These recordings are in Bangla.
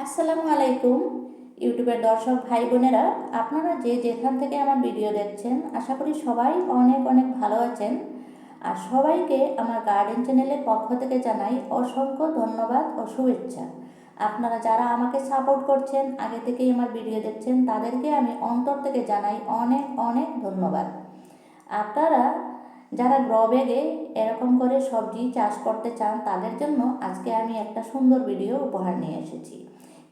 আসসালামু আলাইকুম ইউটিউবের দর্শক ভাই বোনেরা, আপনারা যে যেখান থেকে আমার ভিডিও দেখছেন আশা করি সবাই অনেক অনেক ভালো আছেন। আর সবাইকে আমার গার্ডেন চ্যানেলের পক্ষ থেকে জানাই অসংখ্য ধন্যবাদ ও শুভেচ্ছা। আপনারা যারা আমাকে সাপোর্ট করছেন, আগে থেকেই আমার ভিডিও দেখছেন, তাদেরকে আমি অন্তর থেকে জানাই অনেক অনেক ধন্যবাদ। আপনারা যারা গ্রো ব্যাগে এরকম করে সবজি চাষ করতে চান, তাদের জন্য আজকে আমি একটা সুন্দর ভিডিও উপহার নিয়ে এসেছি।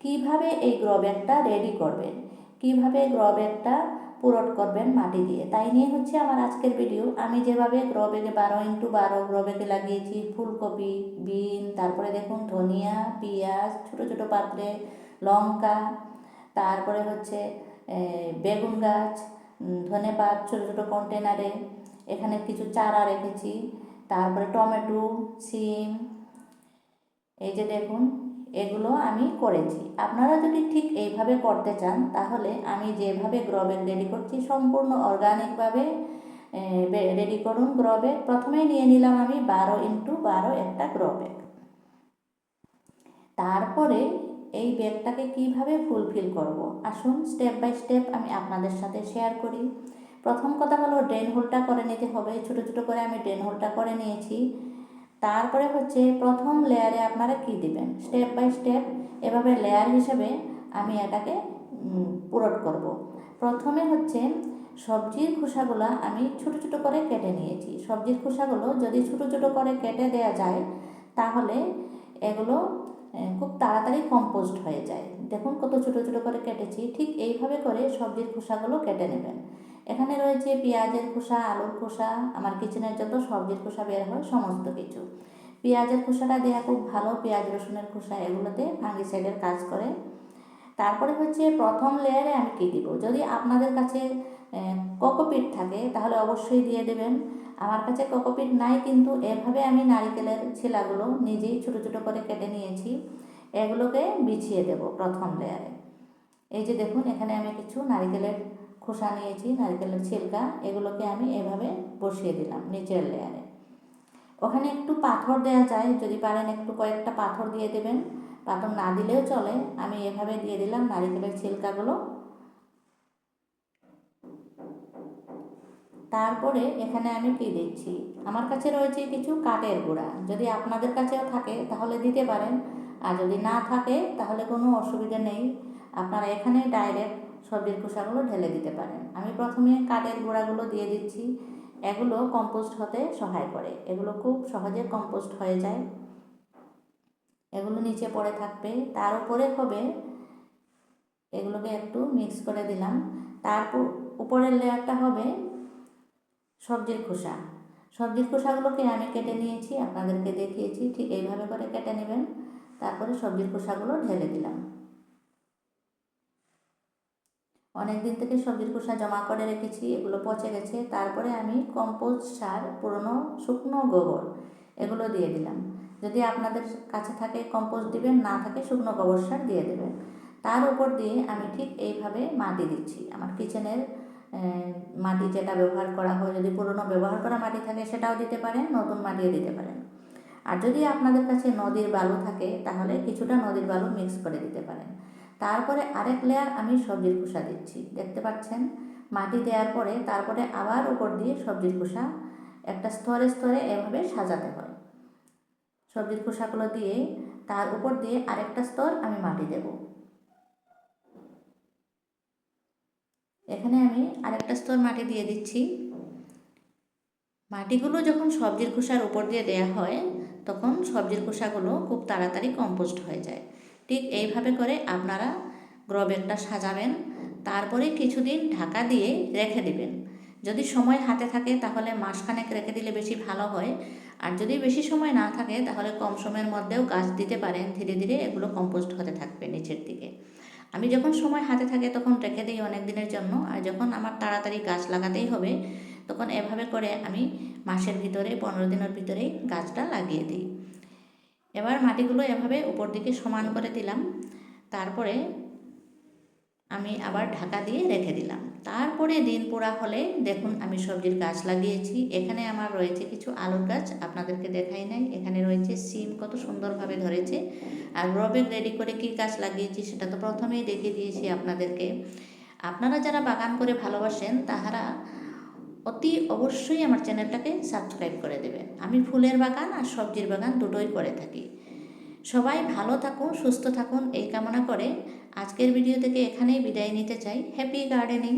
কিভাবে এই গ্রো ব্যাগটা রেডি করবেন, কিভাবে গ্রো ব্যাগটা পুরট করবেন মাটি দিয়ে, তাই নিয়ে হচ্ছে আমার আজকের ভিডিও। আমি যেভাবে গ্রো ব্যাগে 12x12 গ্রো ব্যাগে লাগিয়েছি ফুলকপি, বিন, তারপরে দেখুন ধনিয়া, পেঁয়াজ, ছোটো ছোটো পাত্রে লঙ্কা, তারপরে হচ্ছে বেগুন গাছ, ধনেপাত ছোটো ছোটো কন্টেনারে, এখানে কিছু চারা রেখেছি, তারপরে টমেটো, সিম, এই যে দেখুন এগুলো আমি করেছি। আপনারা যদি ঠিক এইভাবে করতে চান তাহলে আমি যেভাবে গ্রো ব্যাগ রেডি করছি সম্পূর্ণ অর্গানিকভাবে রেডি করুন গ্রো ব্যাগ। প্রথমেই নিয়ে নিলাম আমি 12x12 একটা গ্রো ব্যাগ। তারপরে এই ব্যাগটাকে কিভাবে ফুলফিল করব, আসুন স্টেপ বাই স্টেপ আমি আপনাদের সাথে শেয়ার করি। প্রথম কথা হলো ড্রেন হোলটা করে নিতে হবে। ছোটো ছোটো করে আমি ড্রেন হোলটা করে নিয়েছি। তারপরে হচ্ছে প্রথম লেয়ারে আপনারা কি দিবেন, স্টেপ বাই স্টেপ এভাবে লেয়ার হিসেবে আমি এটাকে পুরট করব। প্রথমে হচ্ছে সবজির খোসাগুলো আমি ছোটো ছোটো করে কেটে নিয়েছি। সবজির খোসাগুলো যদি ছোটো ছোটো করে কেটে দেওয়া যায় তাহলে এগুলো খুব তাড়াতাড়ি কম্পোস্ট হয়ে যায়। দেখুন কত ছোটো ছোটো করে কেটেছি। ঠিক এইভাবে করে সবজির খোসাগুলো কেটে নেবেন। এখানে রয়েছে পেঁয়াজের খোসা, আলুর খোসা, আমার কিচেনের যত সবজির খোসা বের হয় সমস্ত কিছু। পেঁয়াজের খোসাটা দেওয়া খুব ভালো, পেঁয়াজ রসুনের খোসা এগুলোতে ফাঙ্গিসাইডের কাজ করে। তারপরে হচ্ছে প্রথম লেয়ারে আমি কী দিব, যদি আপনাদের কাছে কোকোপিট থাকে তাহলে অবশ্যই দিয়ে দেবেন। আমার কাছে কোকোপিট নাই, কিন্তু এভাবে আমি নারকেলের ছিলাগুলো নিজেই ছোটো ছোটো করে কেটে নিয়েছি, এগুলোকে বিছিয়ে দেব প্রথম লেয়ারে। এই যে দেখুন এখানে আমি কিছু নারকেলের খোসা নিয়েছি, নারকেলের ছিলকা, এগুলোকে আমি এভাবে বসিয়ে দিলাম নিচের লেয়ারে। ওখানে একটু পাথর দেওয়া যায়, যদি পারেন একটু কয়েকটা পাথর দিয়ে দেবেন, পাথর না দিলেও চলে। আমি এভাবে দিয়ে দিলাম নারকেলের ছিলকাগুলো। তারপরে এখানে আমি কি দিচ্ছি, আমার কাছে রয়েছে কিছু কাঠের গুঁড়া, যদি আপনাদের কাছেও থাকে তাহলে দিতে পারেন, আর যদি না থাকে তাহলে কোনো অসুবিধা নেই, আপনারা এখানে ডাইরেক্ট সবজির খোসাগুলো ঢেলে দিতে পারেন। আমি প্রথমে কাঠের গুঁড়াগুলো দিয়ে দিচ্ছি, এগুলো কম্পোস্ট হতে সহায় করে, এগুলো খুব সহজে কম্পোস্ট হয়ে যায়। এগুলো নিচে পড়ে থাকবে, তার উপরে হবে, এগুলোকে একটু মিক্স করে দিলাম। তারপর উপরের লেয়ারটা হবে সবজির খোসা। সবজির খোসাগুলোকে আমি কেটে নিয়েছি, আপনাদেরকে দেখিয়েছি, ঠিক এইভাবে করে কেটে নেবেন। তারপরে সবজির খোসাগুলো ঢেলে দিলাম। অনেক দিন থেকে সবজির খোসা জমা করে রেখেছি, এগুলো পচে গেছে। তারপরে আমি কম্পোস্ট সার, পুরনো শুকনো গোবর এগুলো দিয়ে দিলাম। যদি আপনাদের কাছে থাকে কম্পোস্ট দিবেন, না থাকে শুকনো গোবর সার দিয়ে দেবেন। তার উপর দিয়ে আমি ঠিক এইভাবে মাটি দিচ্ছি। আমার কিচেনের মাটি যেটা ব্যবহার করা হয়, যদি পুরনো ব্যবহার করা মাটি থাকে সেটাও দিতে পারেন, নতুন মাটিও দিতে পারেন। আর যদি আপনাদের কাছে নদীর বালু থাকে তাহলে কিছুটা নদীর বালু মিক্স করে দিতে পারেন। তারপরে আরেক লেয়ার আমি সবজির খোসা দিচ্ছি, দেখতে পাচ্ছেন। মাটি দেওয়ার পরে তারপরে আবার উপর দিয়ে সবজির খোসা, একটা স্তরে স্তরে এভাবে সাজাতে হয়। সবজির খোসাগুলো দিয়ে তার উপর দিয়ে আরেকটা স্তর আমি মাটি দেব। এখানে আমি আরেকটা স্তর মাটি দিয়ে দিচ্ছি। মাটিগুলো যখন সবজির খোসার উপর দিয়ে দেওয়া হয় তখন সবজির খোসাগুলো খুব তাড়াতাড়ি কম্পোস্ট হয়ে যায়। ঠিক এইভাবে করে আপনারা গ্রো ব্যাগটা সাজাবেন। তারপরে কিছুদিন ঢাকা দিয়ে রেখে দেবেন। যদি সময় হাতে থাকে তাহলে মাসখানেক রেখে দিলে বেশি ভালো হয়, আর যদি বেশি সময় না থাকে তাহলে কম সময়ের মধ্যেও গাছ দিতে পারেন, ধীরে ধীরে এগুলো কম্পোস্ট হতে থাকবে নিচের দিকে। আমি যখন সময় হাতে থাকে তখন রেখে দিই অনেক দিনের জন্য, আর যখন আমার তাড়াতাড়ি গাছ লাগাতেই হবে তখন এভাবে করে আমি মাসের ভিতরে 15 দিনের ভিতরেই গাছটা লাগিয়ে দিই। এবার মাটিগুলো এভাবে উপর দিকে সমান করে দিলাম। তারপরে আমি আবার ঢাকা দিয়ে রেখে দিলাম। তারপরে দিন পুরা হলে দেখুন আমি সবজির গাছ লাগিয়েছি। এখানে আমার রয়েছে কিছু আলুর গাছ, আপনাদেরকে দেখাই নাই। এখানে রয়েছে সিম, কত সুন্দরভাবে ধরেছে। আর গ্রো ব্যাগ রেডি করে কী গাছ লাগিয়েছি সেটা তো প্রথমেই দেখিয়ে দিয়েছি আপনাদেরকে। আপনারা যারা বাগান করে ভালোবাসেন তাহারা অতি অবশ্যই আমার চ্যানেলটাকে সাবস্ক্রাইব করে দেবেন। আমি ফুলের বাগান আর সবজির বাগান দুটোই করে থাকি। সবাই ভালো থাকুন, সুস্থ থাকুন এই কামনা করে আজকের ভিডিও থেকে এখানেই বিদায় নিতে চাই। Happy gardening.